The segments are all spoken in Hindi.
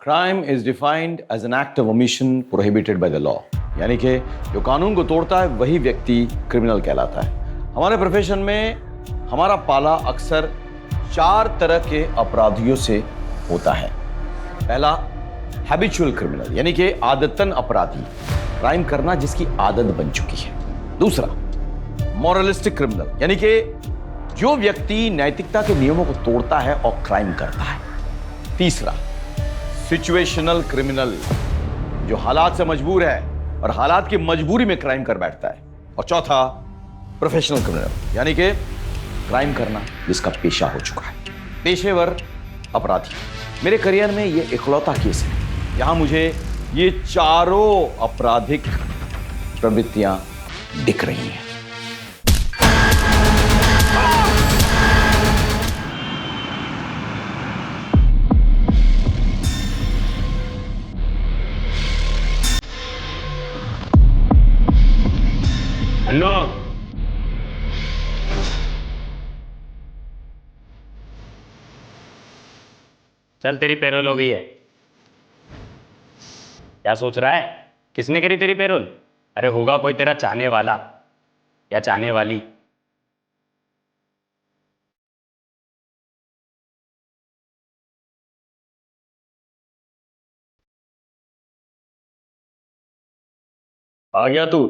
Crime is defined as an act of omission prohibited by the law. यानी कि जो कानून को तोड़ता है वही व्यक्ति क्रिमिनल कहलाता है। हमारे प्रोफेशन में हमारा पाला अक्सर 4 तरह के अपराधियों से होता है। पहला, हैबिचुअल क्रिमिनल, यानी कि आदतन अपराधी, क्राइम करना जिसकी आदत बन चुकी है। दूसरा, मॉरलिस्टिक क्रिमिनल, यानी कि जो व्यक्ति नैतिकता के नियमों को तोड़ता है और क्राइम करता है। तीसरा, सिचुएशनल क्रिमिनल, जो हालात से मजबूर है और हालात की मजबूरी में क्राइम कर बैठता है। और चौथा, प्रोफेशनल क्रिमिनल, यानी कि क्राइम करना जिसका पेशा हो चुका है, पेशेवर अपराधी। मेरे करियर में ये इकलौता केस है जहां मुझे ये चारों आपराधिक प्रवृत्तियां दिख रही हैं। हेलो, चल तेरी पेरोल हो गई है। क्या सोच रहा है? किसने करी तेरी पेरोल? अरे होगा कोई तेरा चाहने वाला या चाहने वाली। आ गया तू?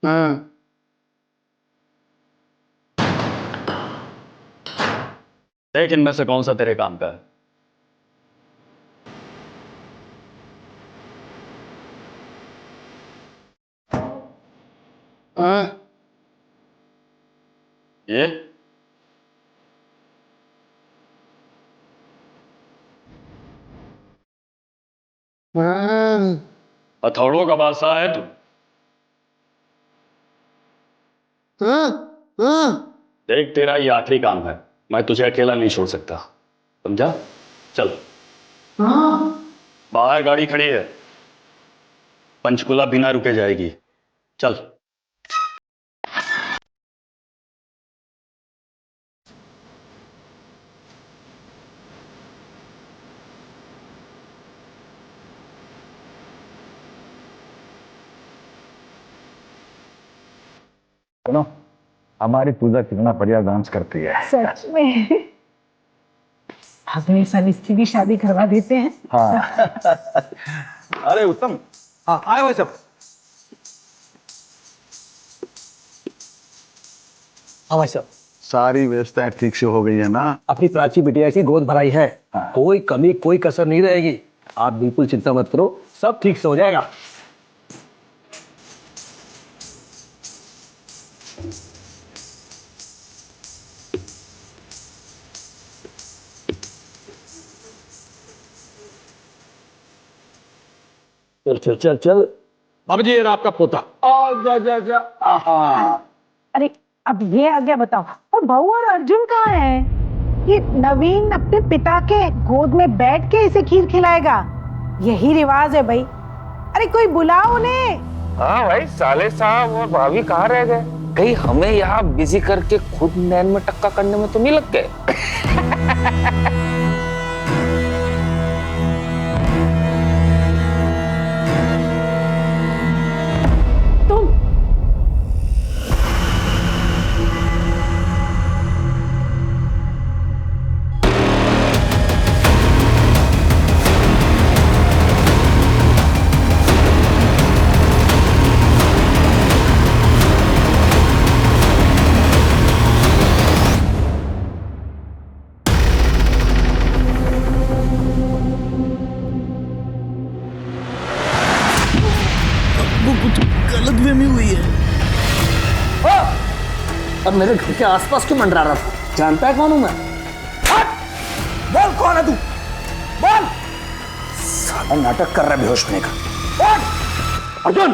हाँ। देख इनमें से कौन सा तेरे काम का है। हाँ। ये हाँ। हथौड़ों का बादशाह है तू। हाँ। हाँ। देख तेरा ये आखिरी काम है, मैं तुझे अकेला नहीं छोड़ सकता, समझा? चल। हाँ। बाहर गाड़ी खड़ी है, पंचकुला बिना रुके जाएगी। चल। सुनो, हमारी पूजा कितना बढ़िया डांस करती है। सच में अगले साल इसकी भी शादी करवा देते हैं। हाँ। अरे उत्तम, हाँ आए हुए सब। हाँ भाई साहब, सारी व्यवस्था ठीक से हो गई है ना? अपनी प्राची बिटिया की गोद भराई है। हाँ। कोई कमी कोई कसर नहीं रहेगी। आप बिल्कुल चिंता मत करो, सब ठीक से हो जाएगा। चल चल चल चल, बाबू जी ये रहा आपका पोता। जा जा जा। अरे अब ये आ गया, बताओ। और बहू और अर्जुन कहाँ है? ये नवीन अपने पिता के गोद में बैठ के इसे खीर खिलाएगा, यही रिवाज है भाई। अरे कोई बुलाओ उन्हें। हाँ भाई, साले साहब और भाभी कहाँ रह गए? कहीं हमें यहाँ बिजी करके खुद नैन में टक्का करने में तो नहीं लग गए? तुम अब मेरे घर के आसपास क्यों मंडरा रहा था? जानता है कौन हूं मैं? बोल कौन है तू? बोल। साला नाटक कर रहा है बेहोश होने का। अर्जुन,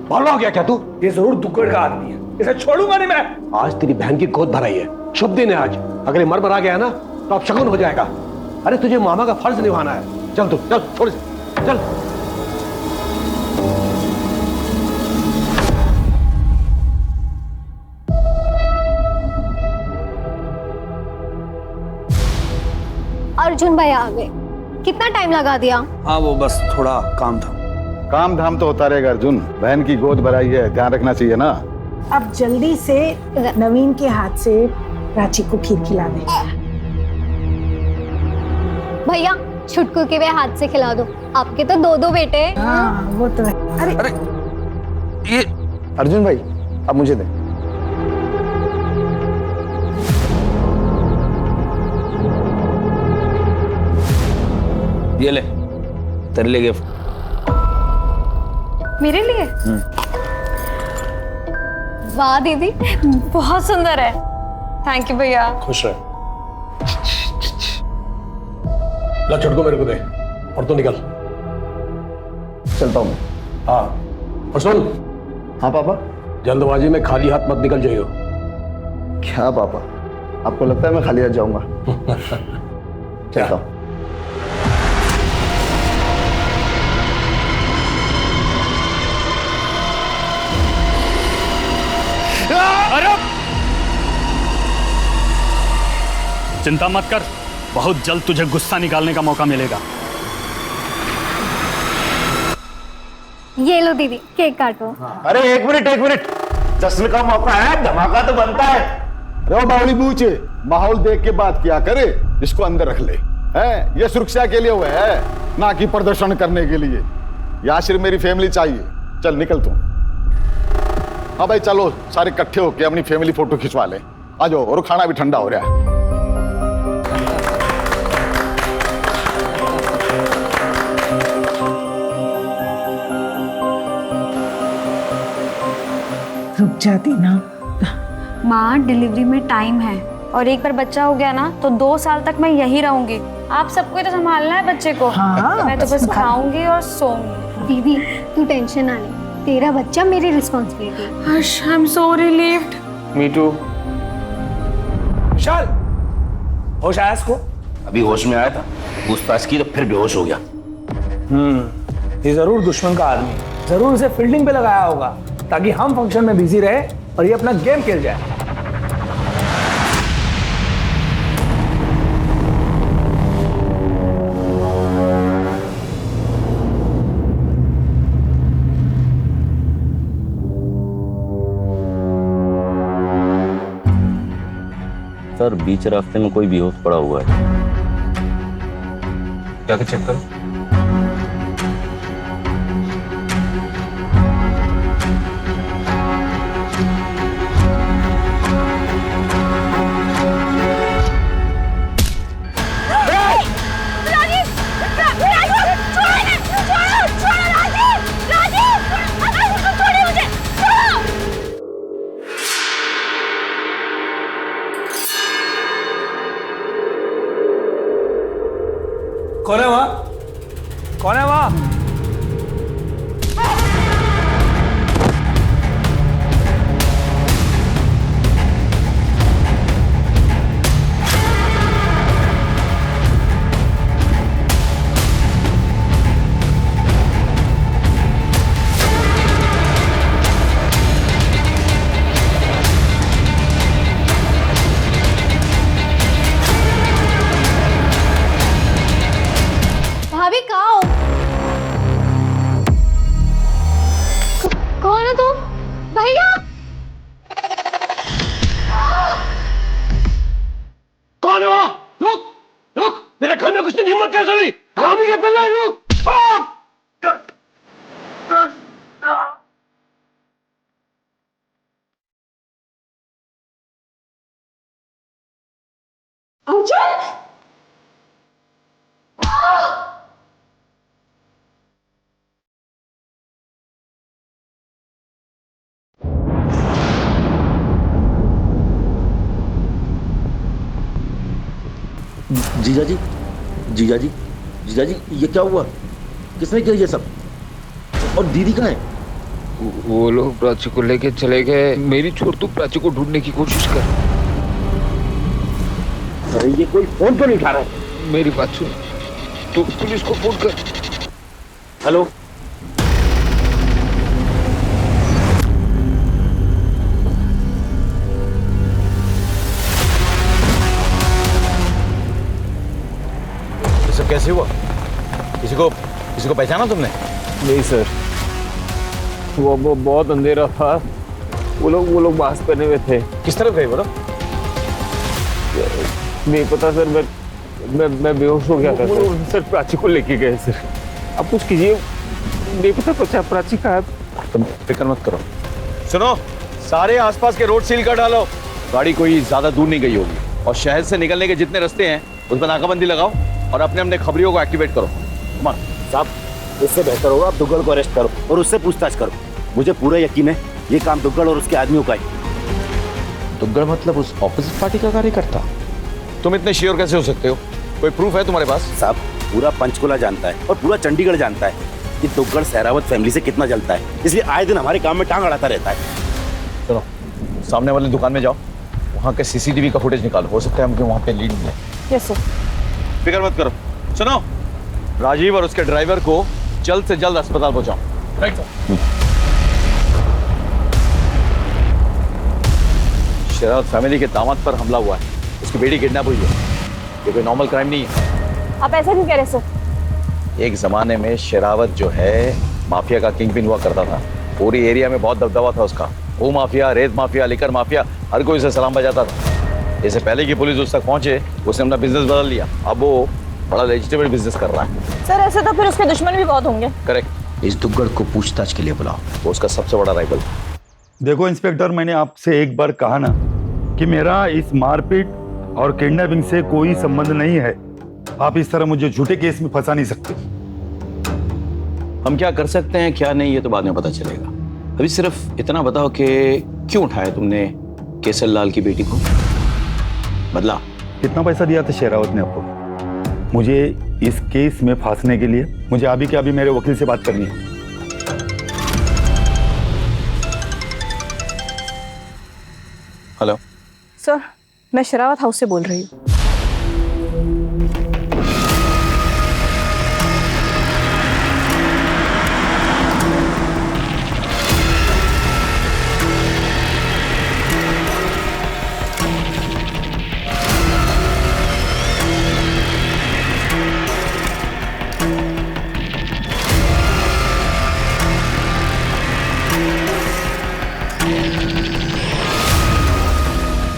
बोलो हो गया क्या तू? ये जरूर दुक्कड़ का आदमी है, इसे छोड़ूंगा नहीं मैं। आज तेरी बहन की गोद भराई है, शुभ दिन है आज। अगर ये मर मरा गया ना तो अब शगुन हो जाएगा। अरे तुझे मामा का फर्ज निभाना है। चल तू, चल थोड़ी सी चल। अर्जुन भाई आ गए। कितना टाइम लगा दिया? हाँ वो बस थोड़ा काम था। काम धाम तो होता रहेगा अर्जुन, बहन की गोद भराई है, ध्यान रखना चाहिए ना। अब जल्दी से नवीन के हाथ से प्राची को खीर खिला दे। भैया छुटकू के वे हाथ से खिला दो, आपके तो दो दो बेटे हैं। हाँ वो तो है। अरे ये अर्जुन भाई अब मुझे दे। ये ले तेरे लिए गिफ्ट। मेरे लिए? वाह दीदी, बहुत सुंदर है। थैंक यू भैया। खुश रह। ला छुटको मेरे को दे और तू निकल। चलता हूँ मैं। हाँ और सुन, हाँ पापा। जल्दबाजी में खाली हाथ मत निकल जाइयो। क्या पापा, आपको लगता है मैं खाली हाथ जाऊंगा? चलता हूँ। अरे चिंता मत कर, बहुत जल्द तुझे गुस्सा निकालने का मौका मिलेगा। ये लो दीदी, केक काटो। अरे एक मिनट, जश्न का मौका है, धमाका तो बनता है। रो बावली बूचे, माहौल देख के बात किया करे, इसको अंदर रख ले। है ये सुरक्षा के लिए हुआ है, ना कि प्रदर्शन करने के लिए। यहाँ सिर्फ मेरी फैमिली चाहिए। चल निकल तू। हाँ भाई चलो सारे इकट्ठे होके अपनी फैमिली फोटो खिंचवा ले। आ जाओ, और खाना भी ठंडा हो रहा है। रुक जाती ना। माँ डिलीवरी में टाइम है और एक बार बच्चा हो गया ना तो 2 साल तक मैं यही रहूंगी। आप सबको तो संभालना है बच्चे को। हाँ, मैं तो बस खाऊंगी और सोऊंगी। दीदी तू टेंशन ना ले, तेरा बच्चा मेरी responsibility. Harsh, I am so relieved. Me too. Vishal होश आया इसको? अभी होश में आया था, पूछताछ की तो फिर बेहोश हो गया। ये जरूर दुश्मन का आदमी, जरूर उसे फील्डिंग पे लगाया होगा ताकि हम फंक्शन में बिजी रहे और ये अपना गेम खेल जाए। सर बीच रास्ते में कोई बेहोश पड़ा हुआ है। जाके चेक करो। कौन है वहां? कौन है वहां? भाभी कहाँ हो? कौन हो तुम? भैया कौन है वहां? रुक, मेरे घर में कुछ नहीं, हिम्मत कैसे हुई? रामी के पिल्ला, रुक। जीजा जी, जीजा जी, जीजा जी, ये क्या हुआ? किसने किया ये सब? और दीदी कहाँ है? वो लोग प्राची को लेके चले गए। मेरी छोड़ तू प्राची को ढूंढने की कोशिश कर। अरे ये कोई फोन क्यों नहीं उठा रहा है? मेरी बात सुन, तू पुलिस को फोन कर। हेलो, कैसे हुआ? किसी को पहचाना तुमने? नहीं सर, वो बहुत अंधेरा था, वो लोग मास्क पहने हुए थे। किस तरफ गए बोलो? नहीं पता सर, मैं बेहोश हो गया था सर। प्राची को लेके गए सर। अब कुछ कीजिए, नहीं पता प्राची कहाँ है। तुम फिक्र मत करो। सुनो, सारे आसपास के रोड सील कर डालो। गाड़ी कोई ज्यादा दूर नहीं गई होगी, और शहर से निकलने के जितने रास्ते हैं उस पर नाकाबंदी लगाओ और अपने खबरियों को एक्टिवेट करो। साहब, इससे बेहतर होगा आप दुग्गल को अरेस्ट करो और उससे पूछताछ करो। मुझे पूरा यकीन है ये काम दुग्गल और उसके आदमियों का है। दुग्गल मतलब उस ऑपोजिट पार्टी का कार्यकर्ता? तुम इतने श्योर कैसे हो सकते हो? कोई प्रूफ है तुम्हारे पास? साहब, पूरा पंचकुला जानता है और पूरा चंडीगढ़ जानता है कि दुग्गल सहरावत फैमिली से कितना जलता है, इसलिए आए दिन हमारे काम में टांग अड़ाता रहता है। सुनो, सामने वाली दुकान में जाओ, वहाँ के सीसीटीवी का फुटेज निकालो, हो सकता है हमको वहाँ पे लीड मिले। Yes sir. फिक्र मत करो। सुनो, राजीव और उसके ड्राइवर को जल्द से जल्द अस्पताल पहुंचाओ। Right sir. शरावत फैमिली के दामाद पर हमला हुआ है, उसकी बेटी किडनैप हुई है। ये कोई नॉर्मल क्राइम नहीं है। आप ऐसा क्यों कह रहे सर? एक जमाने में शरावत जो है माफिया का किंग पिन हुआ करता था। पूरी एरिया में बहुत दबदबा था उसका। वो माफिया, रेत माफिया, लिकर माफिया, हर कोई उसे सलाम बजाता था। इससे पहले की पुलिस उस तक पहुंचे, उसने अपना बिजनेस बदल लिया। अब वो बड़ा लेजिटिमेट बिजनेस कर रहा है। सर ऐसे तो फिर उसके दुश्मन भी बहुत होंगे। करेक्ट। इस दुग्गल को पूछताछ के लिए बुलाओ, वो उसका सबसे बड़ा राइवल। देखो इंस्पेक्टर, मैंने आपसे एक बार कहा ना कि मेरा इस मारपीट और किडनैपिंग से कोई संबंध नहीं है। आप इस तरह मुझे झूठे केस में फंसा नहीं सकते। हम क्या कर सकते हैं क्या नहीं, ये तो बाद में पता चलेगा। अभी सिर्फ इतना बताओ कि क्यों उठाया तुमने केसर लाल की बेटी को? बदला? कितना पैसा दिया था शेरावत ने आपको मुझे इस केस में फांसने के लिए? मुझे अभी के अभी मेरे वकील से बात करनी है। हेलो सर, मैं शरावत हाउस से बोल रही हूँ।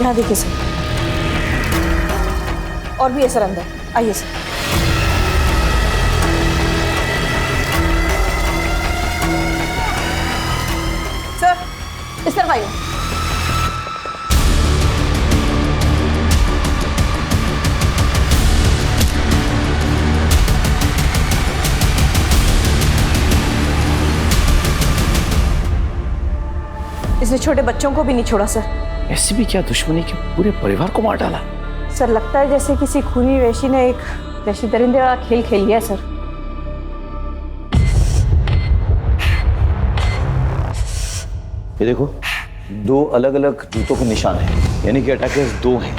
यहाँ देखिए सर, और भी है सर अंदर, आइए सर। सर इस तरफ आइए। इसने छोटे बच्चों को भी नहीं छोड़ा सर। ऐसी भी क्या दुश्मनी कि पूरे परिवार को मार डाला? सर लगता है जैसे किसी खूनी वैशी ने एक वैशी दरिंदे वाला खेल खेल लिया है सर। ये देखो, 2 अलग अलग जूतों के निशान हैं, यानी कि अटैकर्स 2 हैं।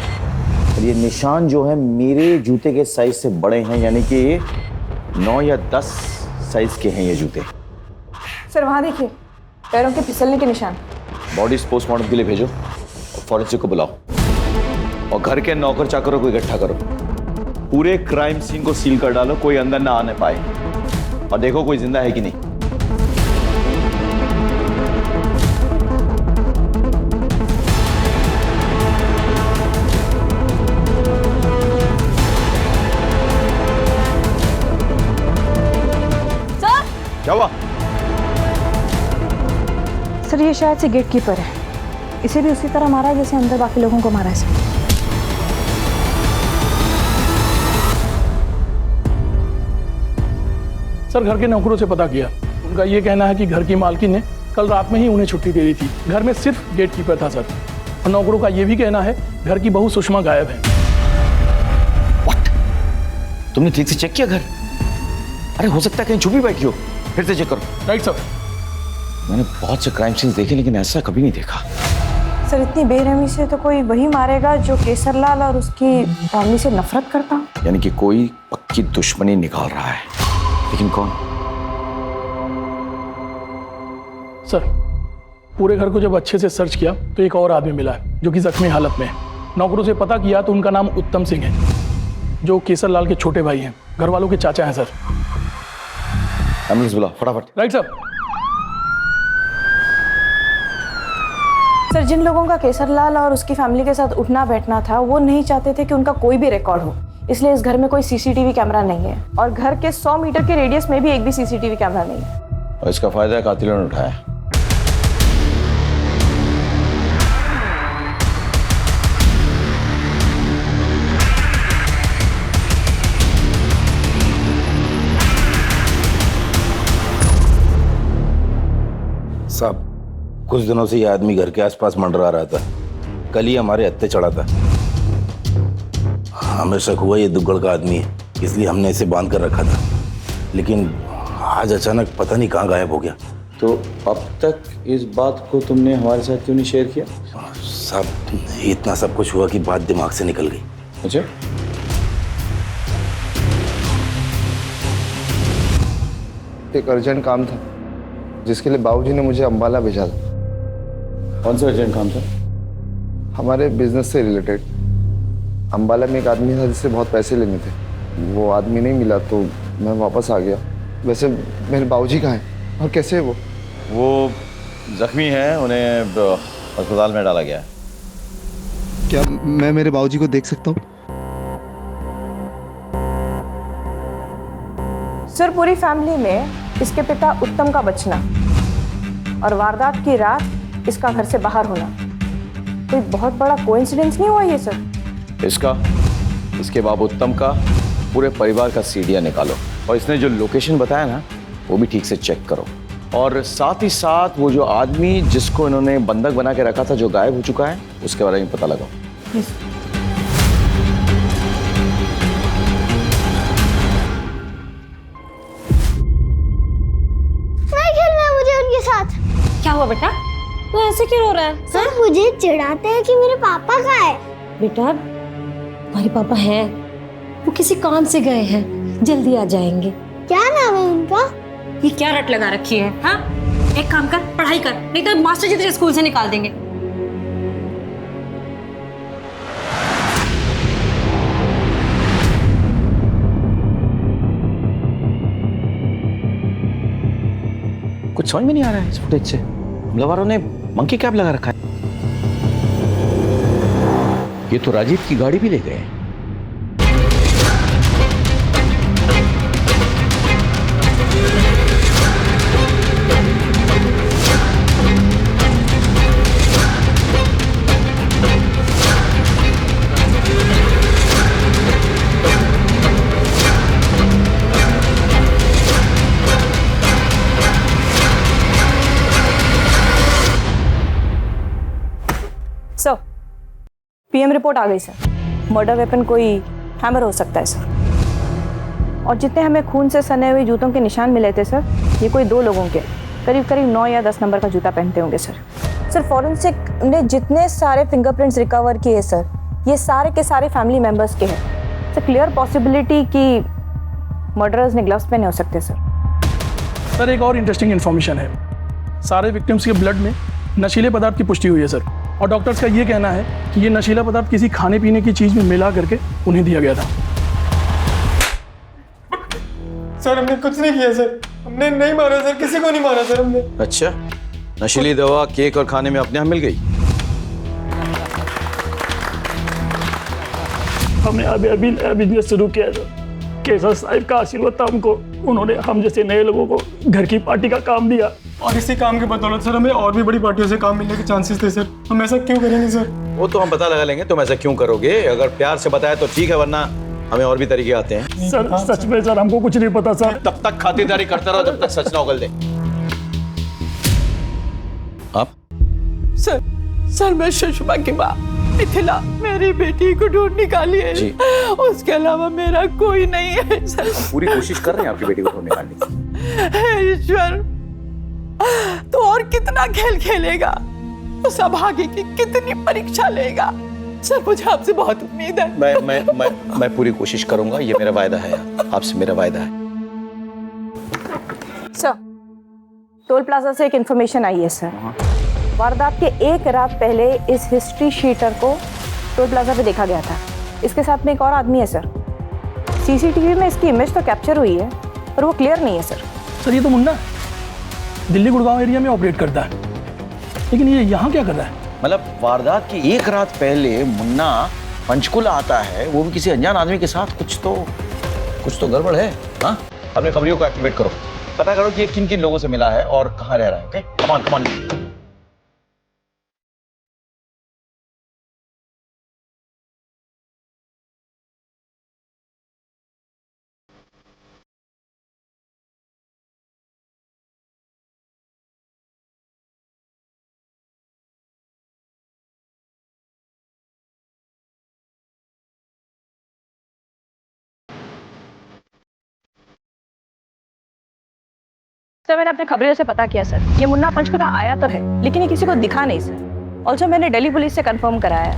और ये निशान जो है मेरे जूते के साइज से बड़े हैं, यानी कि ये 9 या 10 साइज के हैं ये जूते। सर वहाँ देखिए, पैरों के फिसलने के निशान। बॉडी पोस्टमार्टम के लिए भेजो और फॉरेंसिक को बुलाओ, और घर के नौकर चाकरों को इकट्ठा करो। पूरे क्राइम सीन को सील कर डालो, कोई अंदर ना आने पाए, और देखो कोई जिंदा है कि नहीं। सर! क्या हुआ? सर ये शायद से गेट कीपर है, इसे भी उसी तरह मारा है जैसे अंदर बाकी लोगों को मारा है। सर घर के नौकरों से पता किया, उनका ये कहना है कि घर की मालकिन ने कल रात में ही उन्हें छुट्टी दे दी थी। घर में सिर्फ गेट कीपर था सर, और नौकरों का ये भी कहना है घर की बहू सुषमा गायब है। What? तुमने ठीक से चेक किया घर? अरे हो सकता है कहीं छुपी बैठी हो, फिर से चेक करो। Right sir. मैंने बहुत से क्राइम सीन्स देखे, लेकिन ऐसा कभी नहीं देखा। सर इतनी बेरहमी से तो कोई वही मारेगा जो केसरलाल और उसकी फैमिली से नफरत करता। यानी कि कोई पक्की दुश्मनी निकाल रहा है, लेकिन कौन? सर पूरे घर को जब अच्छे से सर्च किया तो एक और आदमी मिला है जो कि जख्मी हालत में है। नौकरों से पता किया तो उनका नाम उत्तम सिंह है। जो केसर लाल के छोटे भाई हैं, घर वालों के चाचा हैं सर। एम्बुलेंस बुला फटाफट। Right sir. सर, जिन लोगों का केसरलाल और उसकी फैमिली के साथ उठना बैठना था, वो नहीं चाहते थे कि उनका कोई भी रिकॉर्ड हो, इसलिए इस घर में कोई सीसीटीवी कैमरा नहीं है और घर के 100 मीटर के रेडियस में भी एक भी सीसीटीवी कैमरा नहीं है। और इसका फायदा कातिलों ने उठाया। साहब, कुछ दिनों से ये आदमी घर के आसपास मंडरा रहा था। कल ही हमारे हत्थे चढ़ा था। हमें शक हुआ ये दुग्गड़ का आदमी है, इसलिए हमने इसे बांध कर रखा था। लेकिन आज अचानक पता नहीं कहाँ गायब हो गया। तो अब तक इस बात को तुमने हमारे साथ क्यों नहीं शेयर किया? साहब, इतना सब कुछ हुआ कि बात दिमाग से निकल गई। अच्छा, एक अर्जेंट काम था जिसके लिए बाबूजी ने मुझे अंबाला भेजा था। कौन सा अर्जेंट काम था? हमारे बिजनेस से रिलेटेड। अंबाला में एक आदमी था जिससे बहुत पैसे लेने थे। वो आदमी नहीं मिला तो मैं वापस आ गया। वैसे मेरे बाबूजी कहाँ हैं और कैसे है वो? वो जख्मी हैं, उन्हें अस्पताल में डाला गया है। क्या मैं मेरे बाबूजी को देख सकता हूँ? सर, पूरी फैमिली में इसके पिता उत्तम का बचना और वारदात की रात इसका घर से बाहर होना कोई बहुत बड़ा कोइंसिडेंस नहीं हुआ ये सर? इसका, इसके बाप उत्तम का, पूरे परिवार का सीडिया निकालो और इसने जो लोकेशन बताया ना वो भी ठीक से चेक करो। और साथ ही साथ वो जो आदमी जिसको इन्होंने बंधक बना के रखा था जो गायब हो चुका है उसके बारे में पता लगाओ। क्या हुआ बेटा? तू ऐसे क्यों रो रहा है? सर, मुझे चिढ़ाते हैं कि मेरे पापा कहाँ है। बेटा, तुम्हारे पापा हैं, वो किसी काम से गए हैं, जल्दी आ जाएंगे। क्या नाम है उनका? ये क्या रट लगा रखी है? हाँ, एक काम कर, पढ़ाई कर, नहीं तो मास्टर जी तुझे स्कूल से निकाल देंगे। कुछ समझ में नहीं आ रहा है इस फुटेज से। हमला वालों ने मंकी कैप लगा रखा है। ये तो राजीव की गाड़ी भी ले गए। सर, पीएम रिपोर्ट आ गई सर। मर्डर वेपन कोई हैमर हो सकता है सर। और जितने हमें खून से सने हुए जूतों के निशान मिले थे सर, ये कोई 2 लोगों के करीब करीब 9 या 10 नंबर का जूता पहनते होंगे सर। सर, फॉरेंसिक ने जितने सारे फिंगरप्रिंट्स रिकवर किए सर, ये सारे के सारे फैमिली मेंबर्स के हैं। सर, क्लियर पॉसिबिलिटी कि मर्डरर्स ने ग्लव्स पहने हो सकते सर। सर, एक और इंटरेस्टिंग इन्फॉर्मेशन है। सारे विक्टिम्स के ब्लड में नशीले पदार्थ की पुष्टि हुई है सर, और डॉक्टर्स का ये कहना है कि ये नशीला पदार्थ किसी खाने पीने की चीज में मिला करके उन्हें दिया गया था। सर, हमने कुछ नहीं किया सर, हमने नहीं मारा सर, किसी को नहीं मारा सर हमने। अच्छा, नशीली दवा केक और खाने में अपने यहाँ मिल गई? हमने अभी नया बिजनेस शुरू किया है सर। केसर साहब का आशीर्वाद था हमको, उन्होंने हम जैसे नए लोगों को घर की पार्टी का काम दिया। और इसी काम के बदौलत सर हमें और भी बड़ी पार्टियों से काम मिलने के चांसेस थे सर। हम ऐसा क्यों करेंगे सर? वो तो हम पता लगा लेंगे तुम ऐसा क्यों करोगे। अगर प्यार से बताया तो ठीक है, वरना हमें और भी तरीके आते हैं। सर, सच में सर हमको कुछ नहीं पता सर। तब तक खातिरदारी करता रहो जब तक सच ना उगल दे। आप? सर, मैं सुषमा की माँ मिथिला, मेरी बेटी को ढूंढ निकालिए। उसके अलावा मेरा कोई नहीं है सर। पूरी कोशिश कर रहे हैं आपकी बेटी को ढूंढ निकालने की। ईश्वर, तो और कितना खेल खेलेगा? उस अभागे की कितनी परीक्षा लेगा? सर, मुझे आपसे बहुत उम्मीद है। मैं पूरी कोशिश करूंगा, ये मेरा वायदा है, आपसे मेरा वायदा है। सर, टोल प्लाजा से एक इन्फॉर्मेशन आई है सर। वारदात के 1 रात पहले इस हिस्ट्री शीटर को टोल प्लाजा पे देखा गया था। इसके साथ में एक और आदमी है सर। सीसीटीवी में इसकी इमेज तो कैप्चर हुई है पर वो क्लियर नहीं है सर। सर ये तो मुन्ना दिल्ली गुड़गांव एरिया में ऑपरेट करता है, लेकिन ये यहाँ क्या कर रहा है? मतलब वारदात की एक रात पहले मुन्ना पंचकुला आता है, वो भी किसी अनजान आदमी के साथ। कुछ तो गड़बड़ है। हाँ, अपने खबरियों को एक्टिवेट करो, पता करो कि ये किन किन लोगों से मिला है और कहाँ रह रहा है। Okay, come on. सर मैंने अपने खबरियों से पता किया सर, ये मुन्ना पंचकुला आया तो है लेकिन ये किसी को दिखा नहीं सर। ऑल्सो मैंने दिल्ली पुलिस से कंफर्म कराया,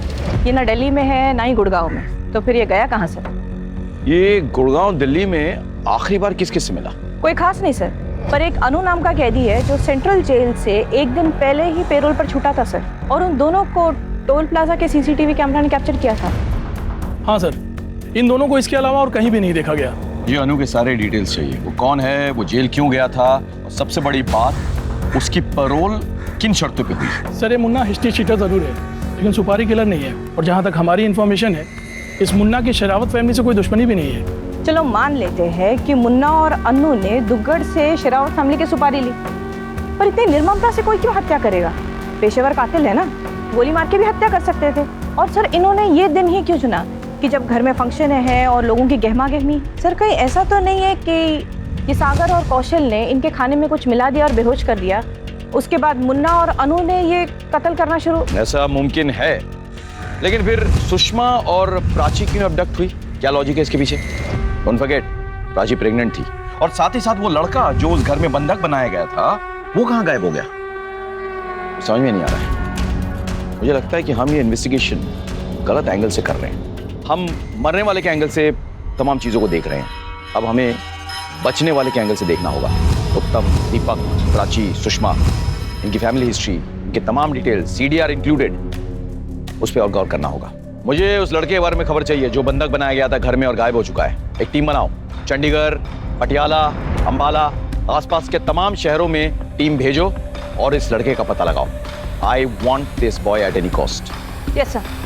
ये ना दिल्ली में है ना ही गुड़गांव में, तो फिर ये गया कहाँ सर? ये गुड़गांव दिल्ली में आखिरी बार किस किस से मिला? कोई खास नहीं सर, पर एक अनु नाम का कैदी है जो सेंट्रल जेल से एक दिन पहले ही पेरोल पर छूटा था सर, और उन दोनों को टोल प्लाजा के सीसीटीवी कैमरा ने कैप्चर किया था। हाँ सर, इन दोनों को इसके अलावा और कहीं भी नहीं देखा गया। ये अनु के सारे डिटेल्स चाहिए, वो कौन है, वो जेल क्यों गया था, और सबसे बड़ी बात उसकी पैरोल किन शर्तों पे हुई। सर ये मुन्ना हिस्ट्री शीटर जरूर है लेकिन सुपारी किलर नहीं है, और जहाँ तक हमारी इन्फॉर्मेशन है इस मुन्ना की शरावत फैमिली से कोई दुश्मनी भी नहीं है। चलो मान लेते हैं कि मुन्ना और अन्नू ने दुग्गड़ से शरावत फैमिली की सुपारी ली, पर इतनी निर्ममता से कोई क्यों हत्या करेगा? पेशेवर कातिल है ना, गोली मार के भी हत्या कर सकते थे। और सर इन्होंने ये दिन ही क्यों चुना कि जब घर में फंक्शन है और लोगों की गहमा गहमी? सर कहीं ऐसा तो नहीं है कि ये सागर और कौशल ने इनके खाने में कुछ मिला दिया और बेहोश कर दिया, उसके बाद मुन्ना और अनु ने ये कत्ल करना शुरू? ऐसा मुमकिन है, लेकिन फिर सुषमा और प्राची क्यों अबडक्ट हुई? क्या लॉजिक है इसके पीछे? डोंट फॉरगेट, प्राची प्रेग्नेंट थी, और साथ ही साथ वो लड़का जो उस घर में बंधक बनाया गया था वो कहाँ गायब हो गया? समझ में नहीं आ रहा है। मुझे लगता है कि हम ये इन्वेस्टिगेशन गलत एंगल से कर रहे हैं। हम मरने वाले के एंगल से तमाम चीजों को देख रहे हैं, अब हमें बचने वाले के एंगल से देखना होगा। उत्तम, दीपक, प्राची, सुषमा, इनकी फैमिली हिस्ट्री, इनके तमाम डिटेल्स, CDR इंक्लूडेड, उस पर और गौर करना होगा। मुझे उस लड़के के बारे में खबर चाहिए जो बंधक बनाया गया था घर में और गायब हो चुका है। एक टीम बनाओ, चंडीगढ़, पटियाला, अंबाला, आसपास के तमाम शहरों में टीम भेजो और इस लड़के का पता लगाओ। I want this boy at any cost. Yes sir.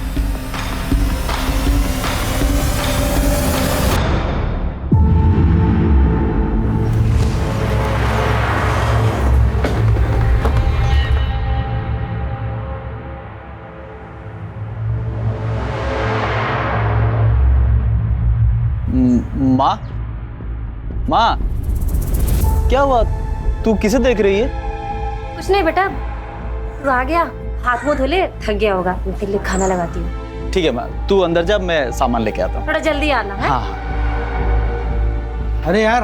माँ, माँ, क्या हुआ? तू किसे देख रही है? कुछ नहीं बेटा, तू आ गया, हाथ मुंह धो ले, थक गया होगा, मैं तेरे लिए खाना लगाती हूँ। ठीक है माँ, तू अंदर जा, मैं सामान लेके आता हूँ। थोड़ा जल्दी आना है। हाँ। अरे यार,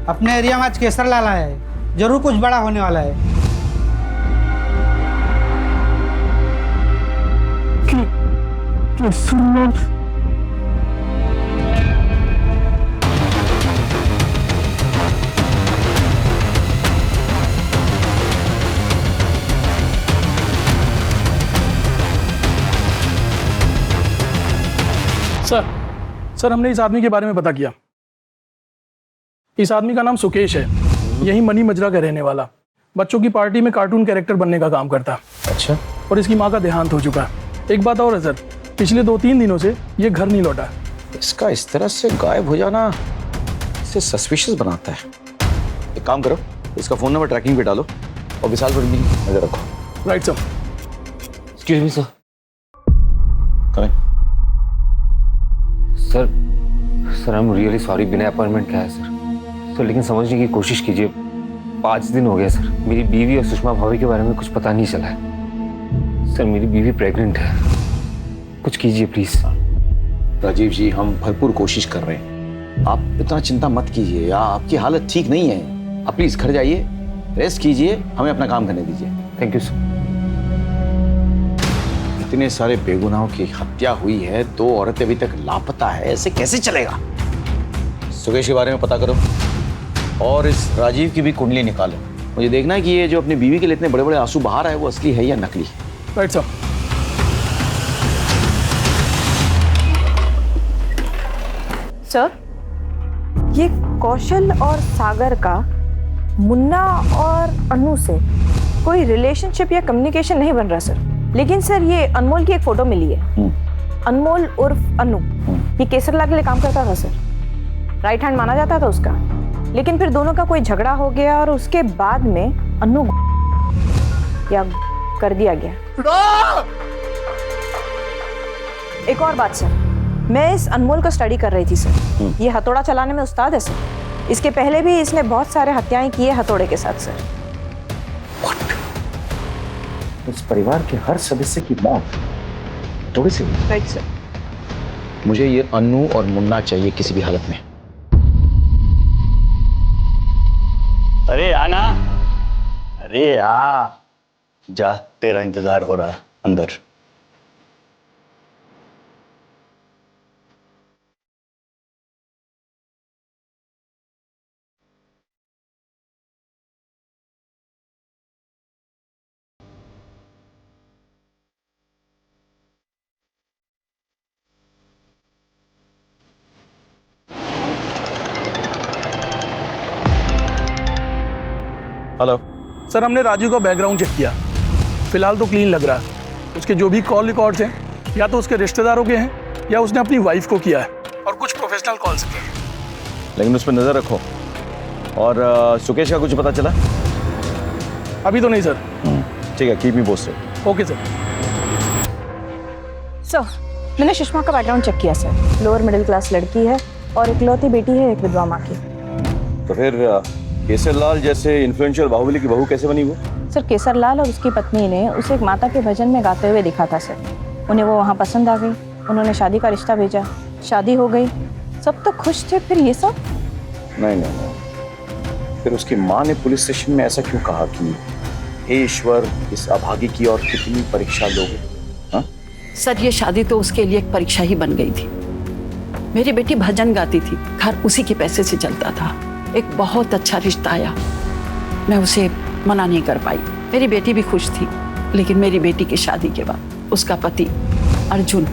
अपने एरिया में आज केसर लाला है, जरूर कुछ बड़ा होने वाला है। सर हमने इस आदमी के बारे में पता किया। इस आदमी का नाम सुकेश है, यही मनी मजरा का रहने वाला, बच्चों की पार्टी में कार्टून कैरेक्टर बनने का काम करता। अच्छा। और इसकी माँ का देहांत हो चुका है। एक बात और है सर, पिछले 2-3 दिनों से ये घर नहीं लौटा। इसका इस तरह से गायब हो जाना इसे सस्पिशियस बनाता है। एक काम करो, इसका फोन नंबर ट्रैकिंग पे डालो और विशाल पर भी नजर रखो। Right sir. Excuse me sir. करें sir, sir I am really sorry, बिना अपॉइंटमेंट का है सर, लेकिन समझने की कोशिश कीजिए। 5 दिन हो गया सर, मेरी बीवी और सुषमा भाभी के बारे में कुछ पता नहीं चला है। सर मेरी बीवी प्रेग्नेंट है, कुछ कीजिए प्लीज। राजीव जी, हम भरपूर कोशिश कर रहे हैं, आप इतना चिंता मत कीजिए। आपकी हालत ठीक नहीं है, आप प्लीज घर जाइए, रेस्ट कीजिए, हमें अपना काम करने दीजिए। Thank you sir. इतने सारे बेगुनाहों की हत्या हुई है, 2 औरतें अभी तक लापता है, ऐसे कैसे चलेगा? सुकेश के बारे में पता करो और इस राजीव की भी कुंडली निकालो। मुझे देखना है कि ये जो अपनी बीवी के लिए इतने बड़े बड़े आंसू बहा रहा है वो असली है या नकली है। Right sir. सर, ये कौशल और सागर का मुन्ना और अनु से कोई रिलेशनशिप या कम्युनिकेशन नहीं बन रहा सर। लेकिन सर ये अनमोल की एक फोटो मिली है। अनमोल उर्फ अनु ये केसरलाल के लिए काम करता था सर, राइट हैंड माना जाता था उसका। लेकिन फिर दोनों का कोई झगड़ा हो गया और उसके बाद में अनु या कर दिया गया। एक और बात सर, मैं इस अनमोल को स्टडी कर रही थी सर। ये हथौड़ा चलाने में उस्ताद है सर। इसके पहले भी इसने बहुत सारे हत्याएं की है हथौड़े के साथ सर। उस परिवार के हर सदस्य की मौत थोड़ी सी। Right sir. मुझे ये अन्नू और मुन्ना चाहिए किसी भी हालत में। अरे आना, अरे आ जा, तेरा इंतजार हो रहा है अंदर। हेलो सर, हमने राजू का बैकग्राउंड चेक किया, फिलहाल तो क्लीन लग रहा है। उसके जो भी कॉल रिकॉर्ड्स हैं या तो उसके रिश्तेदारों के हैं या उसने अपनी वाइफ को किया है और कुछ प्रोफेशनल कॉल्स किए हैं। लेकिन उस पर नजर रखो। और सुकेश का कुछ पता चला? अभी तो नहीं सर। ठीक है, keep me posted. Okay sir. Sir मैंने सुषमा का बैकग्राउंड चेक किया सर। लोअर मिडिल क्लास लड़की है और इकलौती बेटी है एक विधवा माँ की। तो फिर केसरलाल जैसे इन्फ्लुएंशियल बाहुबली की बहू कैसे बनी वो? सर केसरलाल और उसकी पत्नी ने उसे एक माता के भजन में गाते हुए देखा था सर। उन्हें वो वहाँ पसंद आ गई, उन्होंने शादी का रिश्ता भेजा, शादी हो गई, सब तो खुश थे। फिर ये सब नहीं। फिर उसकी माँ ने पुलिस स्टेशन में ऐसा क्यों कहा कि हे ईश्वर, इस अभागी की और कितनी परीक्षा लोगे? हाँ सर, ये शादी तो उसके लिए एक परीक्षा ही बन गई थी। मेरी बेटी भजन गाती थी, घर उसी के पैसे से चलता था। एक बहुत अच्छा रिश्ता आया, मैं उसे मना नहीं कर पाई। मेरी बेटी भी खुश थी, लेकिन मेरी बेटी की शादी के बाद उसका पति अर्जुन,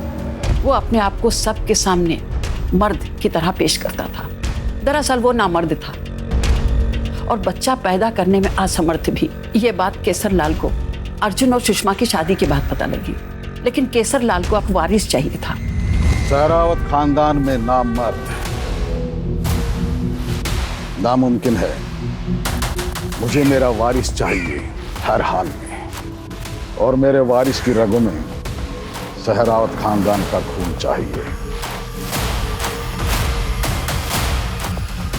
वो अपने आप को सबके सामने मर्द की तरह पेश करता था। दरअसल वो नामर्द था और बच्चा पैदा करने में असमर्थ भी। ये बात केसरलाल को अर्जुन और सुषमा की शादी के बाद पता लगी। लेकिन केसरलाल को अब वारिस चाहिए था। सहरावत खानदान में नामर्द नामुमकिन है। मुझे मेरा वारिस चाहिए हर हाल में, और मेरे वारिस की रगों में सहरावत खानदान का खून चाहिए।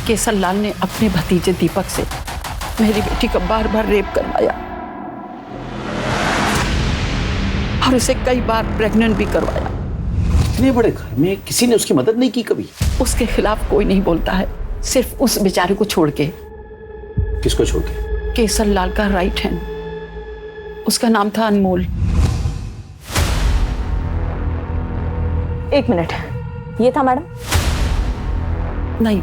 केसरलाल ने अपने भतीजे दीपक से मेरी बेटी का बार बार रेप करवाया और उसे कई बार प्रेग्नेंट भी करवाया। इतने बड़े घर में किसी ने उसकी मदद नहीं की कभी? उसके खिलाफ कोई नहीं बोलता है, सिर्फ उस बेचारे को छोड़ के। किसको छोड़ के? केसरलाल का राइट हैंड, उसका नाम था अनमोल। एक मिनट, ये था मैडम? नहीं,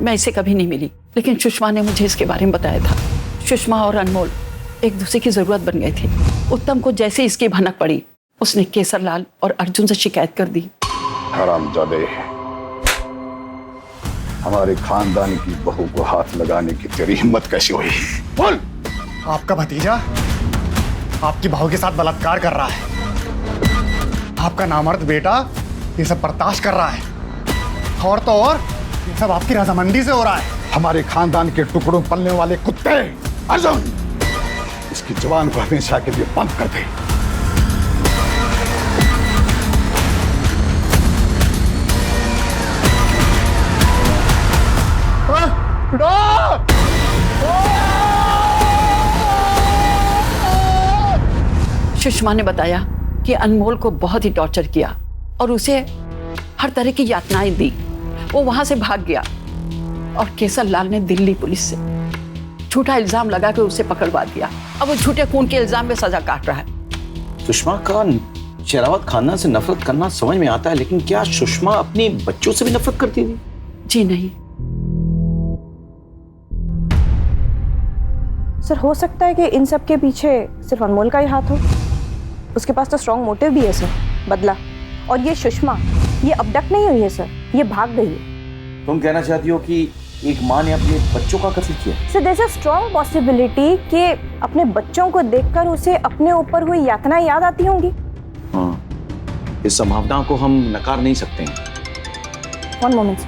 मैं इसे कभी नहीं मिली, लेकिन सुषमा ने मुझे इसके बारे में बताया था। सुषमा और अनमोल एक दूसरे की जरूरत बन गए थे। उत्तम को जैसे इसकी भनक पड़ी, उसने केसरलाल और अर्जुन से शिकायत कर दी। हरामजादे, हमारे खानदान की बहू को हाथ लगाने की तेरी हिम्मत कैसी हुई? बोल। आपका भतीजा आपकी बहू के साथ बलात्कार कर रहा है। आपका नामर्द बेटा ये सब बर्दाश्त कर रहा है, और तो और ये सब आपकी रजामंदी से हो रहा है। हमारे खानदान के टुकड़ों पलने वाले कुत्ते अर्जुन, इसकी जुबान को हमेशा के लिए बंद कर दे। सुषमा ने बताया कि अनमोल को बहुत ही टॉर्चर किया और उसे हर तरह की यातनाएं दी। वो वहां से भाग गया और केसरलाल ने दिल्ली पुलिस से झूठा इल्जाम लगा कर उसे पकड़वा दिया। अब वो झूठे खून के इल्जाम में सजा काट रहा है। सुषमा का शेरावत खानदान से नफरत करना समझ में आता है, लेकिन क्या सुषमा अपने बच्चों से भी नफरत करती थी? जी नहीं सर, हो सकता है कि इन सब के पीछे सिर्फ अनमोल का ही हाथ हो। उसके पास तो स्ट्रॉन्ग मोटिव भी है सर, बदला। और ये सुषमा, ये अबडक्ट नहीं हुई है सर, ये भाग गई है। तुम कहना चाहती हो कि एक माँ ने अपने बच्चों का कत्ल किया? Sir there is a strong possibility कि अपने बच्चों को देखकर उसे अपने ऊपर हुई यातना याद आती होंगी। हाँ, इस संभावना को हम नकार नहीं सकते हैं। One moment.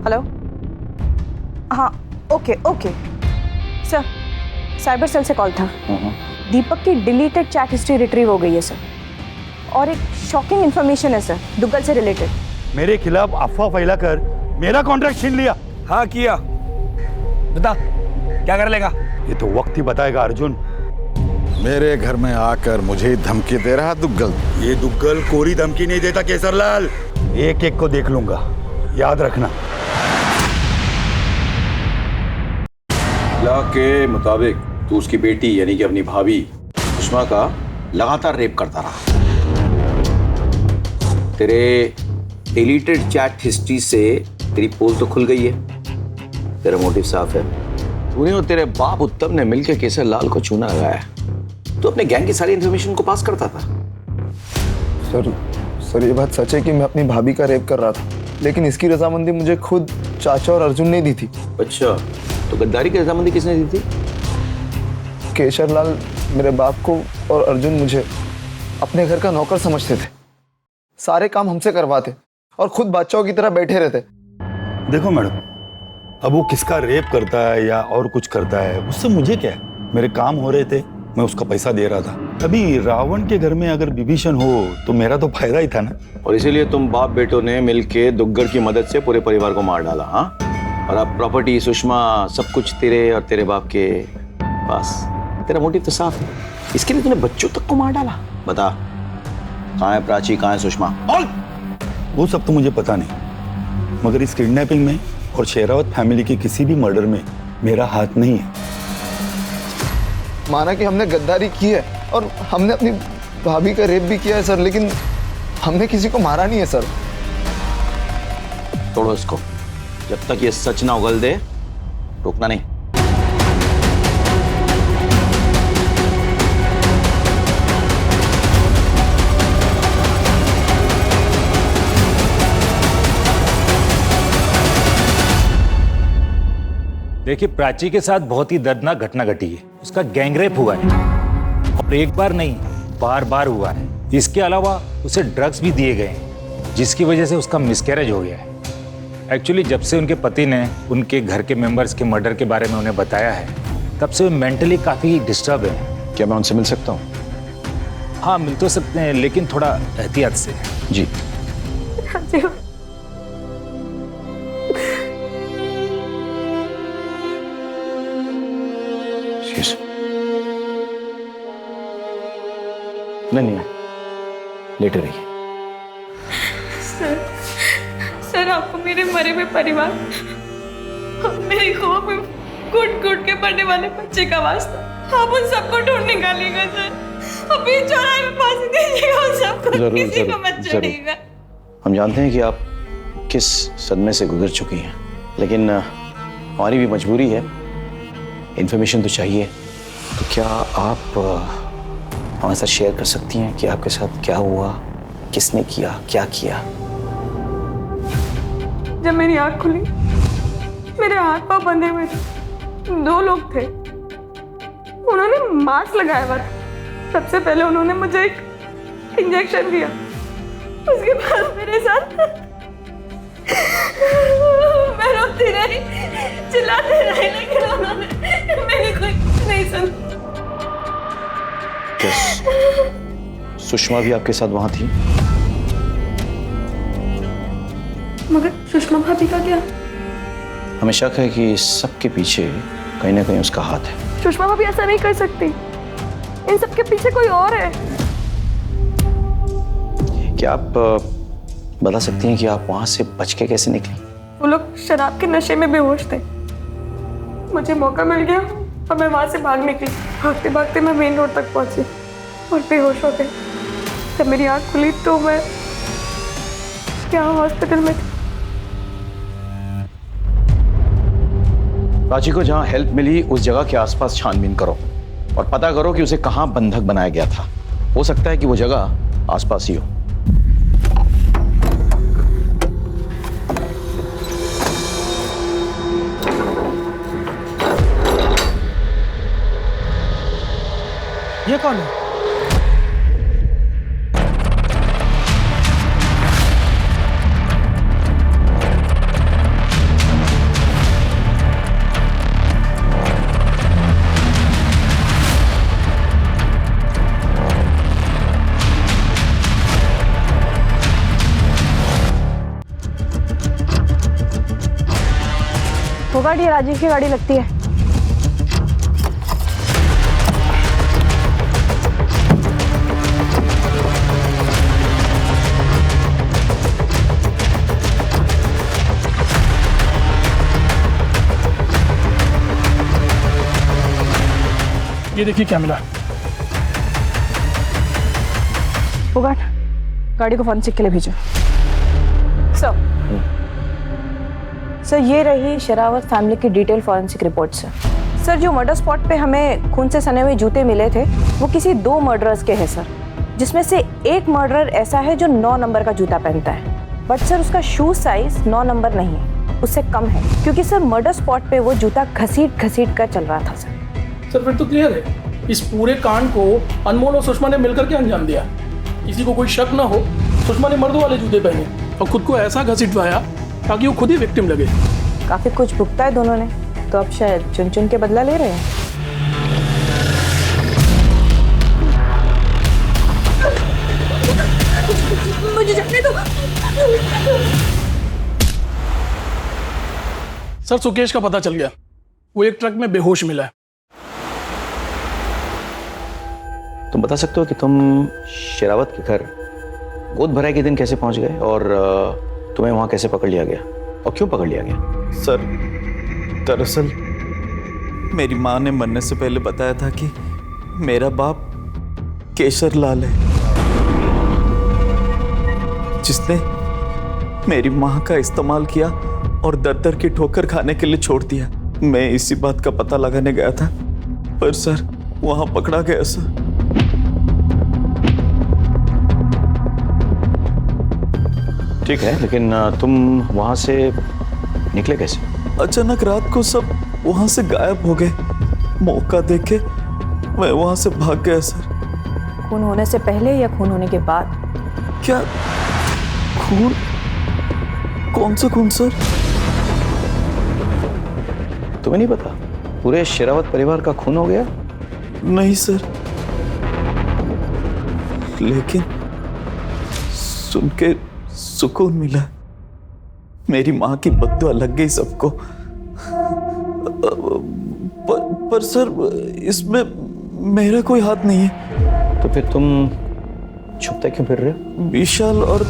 हेलो, हाँ okay okay sir, cyber cell से कॉल था। दीपक की डिलीटेड चैट हिस्ट्री रिट्रीव हो गई है सर, और एक शॉकिंग इन्फॉर्मेशन है सर दुग्गल से रिलेटेड। मेरे खिलाफ अफवाह फैलाकर मेरा कॉन्ट्रैक्ट छीन लिया। हाँ किया, बता क्या कर लेगा? ये तो वक्त ही बताएगा अर्जुन। मेरे घर में आकर मुझे धमकी दे रहा दुग्गल। ये दुग्गल कोरी धमकी नहीं देता केसरलाल, एक एक को देख लूंगा, याद रखना। लॉ के मुताबिक तू उसकी बेटी यानी कि अपनी भाभी सुषमा का लगातार रेप करता रहा। तेरे डिलीटेड चैट हिस्ट्री से तेरी पोल तो खुल गई है, तेरा मोटिव साफ है। तूने और तेरे बाप उत्तम ने मिलकर केसरलाल को चूना लगाया। तो अपने गैंग की सारी इंफॉर्मेशन को पास करता था। सर ये बात सच है कि मैं अपनी भाभी का रेप कर रहा था, लेकिन इसकी रजामंदी मुझे खुद चाचा और अर्जुन ने दी थी। अच्छा, तो गद्दारी की रजामंदी किसने दी थी? केशरलाल मेरे बाप को और अर्जुन मुझे अपने घर का नौकर समझते थे। सारे काम हमसे करवाते और खुद बादशाहों की तरह बैठे रहते। देखो मैडम, अब वो किसका रेप करता है या और कुछ करता है उससे मुझे क्या है? मेरे काम हो रहे थे, मैं उसका पैसा दे रहा था। अभी रावण के घर में अगर विभीषण हो तो मेरा तो फायदा ही था ना। और इसीलिए तुम बाप बेटों ने मिलके दुग्गल की मदद से पूरे परिवार को मार डाला। हाँ, और अब प्रॉपर्टी, सुषमा, सब कुछ तेरे और तेरे बाप के पास। तेरा मोटिव तो साफ है, इसके लिए तूने बच्चों तक को मार डाला। बता, कहाँ है प्राची, कहाँ है सुषमा? बोल। वो सब तो मुझे पता नहीं, मगर इस किडनैपिंग में और शेरावत फैमिली के किसी भी मर्डर में मेरा हाथ नहीं है। माना कि हमने गद्दारी की है और हमने अपनी भाभी का रेप भी किया है सर, लेकिन हमने किसी को मारा नहीं है सर। तोड़ो इसको, जब तक ये सच ना उगल दे रोकना नहीं। देखिए, प्राची के साथ बहुत ही दर्दनाक घटना घटी है। उसका गैंगरेप हुआ है और एक बार नहीं, बार बार हुआ है। इसके अलावा उसे ड्रग्स भी दिए गए हैं, जिसकी वजह से उसका मिसकैरेज हो गया है। एक्चुअली जब से उनके पति ने उनके घर के मेंबर्स के मर्डर के बारे में उन्हें बताया है, तब से वो मेंटली काफ़ी डिस्टर्ब है। क्या मैं उनसे मिल सकता हूँ? हाँ, मिल तो सकते हैं, लेकिन थोड़ा एहतियात से। जी। नहीं, लेटे रहिए। सर आपको मेरे मरे हुए परिवार, मेरी खौफ में घुट के पड़ने वाले बच्चे का वास्ता, आप उन सबको ढूंढ निकालिएगा सर। अभी चौराहे में फांसी दीजिएगा उन सबको, किसी को मत छोड़िएगा। हम जानते हैं कि आप किस सदमे से गुजर चुकी हैं, लेकिन हमारी भी मजबूरी है, इन्फॉर्मेशन तो चाहिए। तो क्या आप हमारे साथ शेयर कर सकती हैं कि आपके साथ क्या हुआ, किसने किया, क्या किया? जब मेरी आँख खुली, मेरे हाथ पांव बंधे हुए थे। 2 लोग थे, उन्होंने मास्क लगाया हुआ था। सबसे पहले उन्होंने मुझे एक इंजेक्शन दिया, उसके बाद मेरे साथ मैं रोती रही, चिल्लाती रही, लेकिन उन्होंने मेरी कोई नहीं सुनी। सुषमा भी आपके साथ वहां थी? मगर सुषमा भाभी का क्या? हमें शक है कि इस सब के पीछे कहीं ना कहीं उसका हाथ है। सुषमा भाभी ऐसा नहीं कर सकती, इन सब के पीछे कोई और है। क्या आप बता सकती हैं कि आप वहां से बच के कैसे निकली? वो लोग शराब के नशे में बेहोश थे। मुझे मौका मिल गया और मैं वहां से भाग निकली। भागते भागते मैं मेन रोड तक पहुंची और बेहोश हो गई। जब मेरी आंख खुली तो मैं यहाँ हॉस्पिटल में थी। प्राची को जहां हेल्प मिली उस जगह के आसपास छानबीन करो और पता करो कि उसे कहां बंधक बनाया गया था। हो सकता है कि वो जगह आसपास ही हो। ये कौन है? वो गाड़ी राजीव की गाड़ी लगती है। ये देखिए क्या मिला। फोगाट, गाड़ी को फॉरेंसिक के लिए भेजो। सर ये रही शेरावत फैमिली की detail forensic report sir. Sir जो मर्डर स्पॉट पे हमें खून से सने हुए जूते मिले थे वो किसी 2 मर्डरर्स के हैं सर, जिसमें से एक मर्डरर ऐसा है जो 9 नंबर का जूता पहनता है, बट सर उसका शू साइज 9 नंबर नहीं है, उससे कम है, क्योंकि सर मर्डर स्पॉट पे वो जूता घसीट कर चल रहा था सर। सर फिर तो क्लियर है, इस पूरे कांड को अनमोल और सुषमा ने मिलकर के अंजाम दिया। किसी को कोई शक ना हो, सुषमा ने मर्दों वाले जूते पहने और खुद को ऐसा घसीटवाया ताकि वो खुद ही विक्टिम लगे। काफी कुछ भुगता है दोनों ने, तो अब शायद चुन चुन के बदला ले रहे हैं। मुझे जाने दो। सर सुकेश का पता चल गया, वो एक ट्रक में बेहोश मिला है। तुम बता सकते हो कि तुम शेरावत के घर गोद भराई के दिन कैसे पहुंच गए और तुम्हें वहां कैसे पकड़ लिया गया और क्यों पकड़ लिया गया? सर दरअसल मेरी माँ ने मरने से पहले बताया था कि मेरा बाप केशर लाल है, जिसने मेरी माँ का इस्तेमाल किया और दर दर की ठोकर खाने के लिए छोड़ दिया। मैं इसी बात का पता लगाने गया था, पर सर वहां पकड़ा गया सर। ठीक है, लेकिन तुम वहां से निकले कैसे? अचानक रात को सब वहां से गायब हो गए। मौका देख के मैं वहां से भाग गया सर। खून होने से पहले या खून होने के बाद? क्या खून? कौन सा खून सर? तुम्हें नहीं पता पूरे शेरावत परिवार का खून हो गया? नहीं सर, लेकिन सुन के सुकून मिला। मेरी माँ की बद्दुआ लग गई सबको। पर सर इसमें मेरा कोई हाथ नहीं है। तो फिर तुम छुपते क्यों फिर रहे हो? विशाल और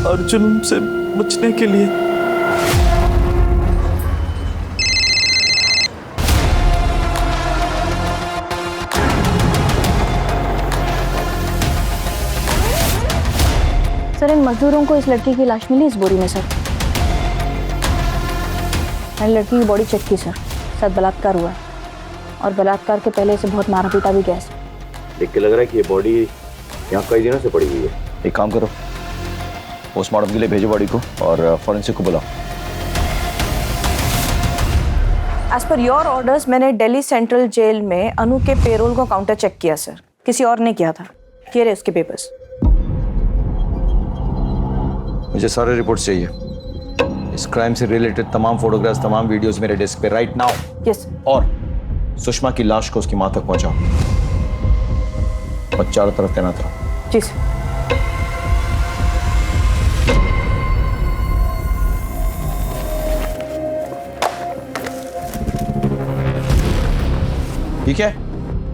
अर्जुन से बचने के लिए। सर इन मजदूरों को इस लड़की की लाश मिली इस बोरी में सर। मैंने लड़की की बॉडी चेक की सर, साथ बलात्कार हुआ है और बलात्कार के पहले इसे बहुत मारा पीटा भी गया सर। देख के लग रहा है कि ये बॉडी यहाँ कई दिनों से पड़ी हुई है। एक काम करो, पोस्टमार्टम के लिए भेजो बॉडी को और फॉरेंसिक को बुलाओ। एज पर योर ऑर्डर्स मैंने दिल्ली सेंट्रल जेल में अनु के पेरोल को काउंटर चेक किया सर, किसी और ने किया था। ये रहे उसके पेपर्स। मुझे सारे रिपोर्ट्स चाहिए, इस क्राइम से रिलेटेड तमाम फोटोग्राफ्स, तमाम वीडियोस मेरे डेस्क पे राइट नाउ। यस। और सुषमा की लाश को उसकी मां तक पहुंचाओ और चारों तरफ तैनात रहो। जी सर। ठीक है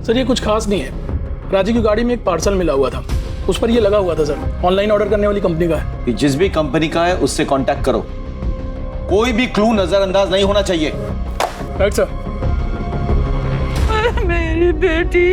सर, ये कुछ खास नहीं है। राजी की गाड़ी में एक पार्सल मिला हुआ था, उस पर ये लगा हुआ था सर, ऑनलाइन ऑर्डर करने वाली कंपनी का है। कि जिस भी कंपनी का है उससे कांटेक्ट करो, कोई भी क्लू नजरअंदाज नहीं होना चाहिए। Right sir. मेरी बेटी।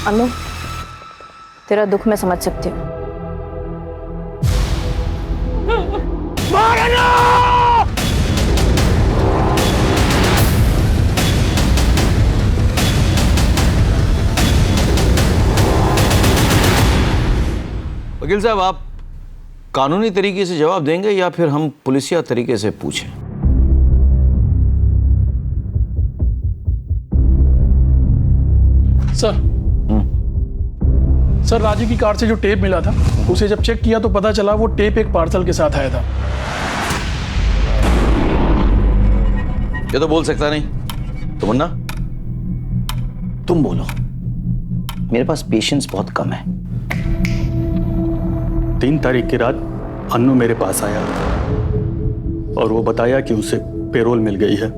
अनु, तेरा दुख मैं समझ सकती हूँ। वकील साहब, आप कानूनी तरीके से जवाब देंगे या फिर हम पुलिसिया तरीके से पूछें? सर, राजू की कार से जो टेप मिला था उसे जब चेक किया तो पता चला वो टेप एक पार्सल के साथ आया था। ये तो बोल सकता नहीं। तो मुन्ना, तुम बोलो। मेरे पास पेशेंस बहुत कम है। 3 तारीख की रात अन्नू मेरे पास आया और वो बताया कि उसे पेरोल मिल गई है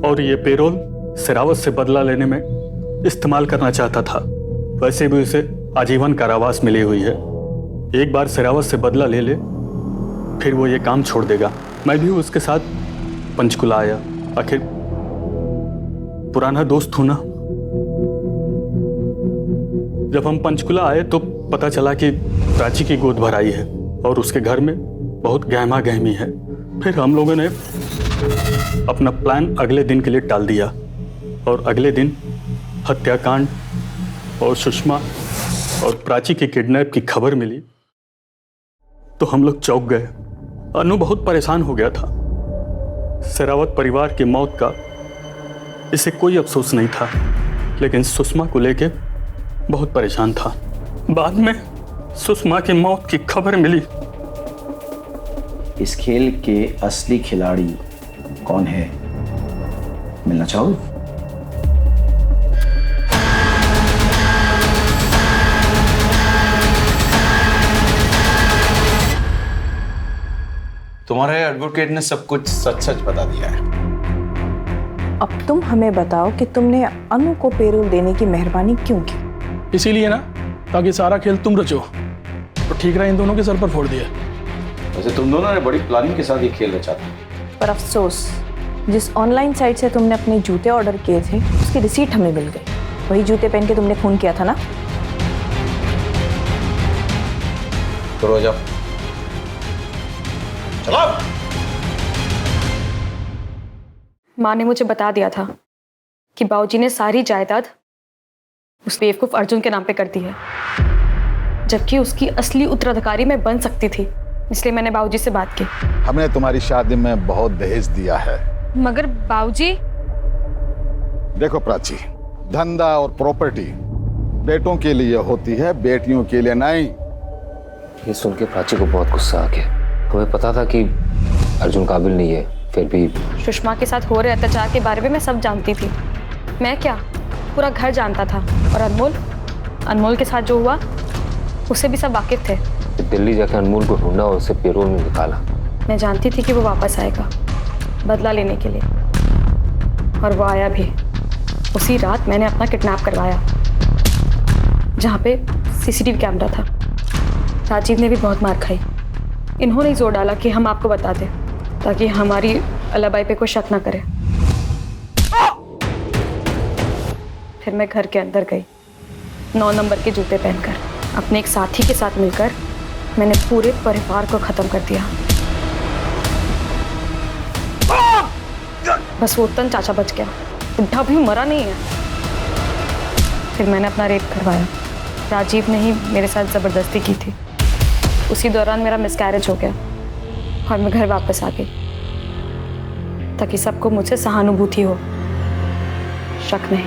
और ये पेरोल सिरावत से बदला लेने में इस्तेमाल करना चाहता था। वैसे भी उसे आजीवन कारावास मिली हुई है। एक बार सिरावत से बदला ले ले फिर वो ये काम छोड़ देगा। मैं भी उसके साथ पंचकुला आया। आखिर पुराना दोस्त हूं ना। जब हम पंचकुला आए तो पता चला कि प्राची की गोद भराई है और उसके घर में बहुत गहमा गहमी है। फिर हम लोगों ने अपना प्लान अगले दिन के लिए टाल दिया और अगले दिन हत्याकांड और सुषमा और प्राची के किडनैप की खबर मिली तो हम लोग चौंक गए। अनु बहुत परेशान हो गया था। शेरावत परिवार की मौत का इसे कोई अफसोस नहीं था, लेकिन सुषमा को लेके बहुत परेशान था। बाद में सुषमा की मौत की खबर मिली। इस खेल के असली खिलाड़ी कौन है, मिलना चाहोगे? तुम्हारे एडवोकेट ने सब कुछ सच सच बता दिया है। अब तुम हमें बताओ कि तुमने अनु को पेरोल देने की मेहरबानी क्यों की? इसीलिए ना, ताकि सारा खेल तुम रचो। तो ठीक रहा इन दोनों के सर पर फोड़ दिया। वैसे तुम दोनों ने बड़ी प्लानिंग के साथ ये खेल रचा था। पर अफसोस, जिस ऑनलाइन साइट से तुमने अपने जूते ऑर्डर किए थे उसकी रिसीट हमें मिल गई। वही जूते पहन के तुमने खून किया था ना। तो रो जाओ, चलो। माँ ने मुझे बता दिया था कि बाबूजी ने सारी जायदाद उस बेवकूफ अर्जुन के नाम पे कर दी है, जबकि उसकी असली उत्तराधिकारी मैं बन सकती थी। इसलिए मैंने बाबूजी से बात की। हमने तुम्हारी शादी में बहुत दहेज दिया है। मगर बाबूजी, देखो प्राची, धंधा और प्रॉपर्टी बेटों के लिए होती है, बेटियों के लिए नहीं। ये सुन के प्राची को बहुत गुस्सा आ गया। हमें पता था कि अर्जुन काबिल नहीं है, फिर भी सुषमा के साथ हो रहे अत्याचार के बारे में मैं सब जानती थी। मैं क्या, पूरा घर जानता था। और अनमोल के साथ जो हुआ उससे भी सब वाकिफ थे। दिल्ली जाकर अनमोल को ढूंढा और उसे पेरोल में निकाला। मैं जानती थी कि वो वापस आएगा बदला लेने के लिए, और वो आया भी। उसी रात मैंने अपना किडनैप करवाया, जहाँ पे सीसीटीवी कैमरा था। राजीव ने भी बहुत मार खाई। इन्होंने ही जोर डाला कि हम आपको बता दें, ताकि हमारी अलाबाई पे कोई शक ना करे। फिर मैं घर के अंदर गई, 9 नंबर के जूते पहनकर। अपने एक साथी के साथ मिलकर मैंने पूरे परिवार को खत्म कर दिया। बस वो उत्तन चाचा बच गया, बुढ़ा भी मरा नहीं है। फिर मैंने अपना रेप करवाया। राजीव ने ही मेरे साथ ज़बरदस्ती की थी। उसी दौरान मेरा मिसकैरेज हो गया और मैं घर वापस आ गई, ताकि सबको मुझसे सहानुभूति हो, शक नहीं।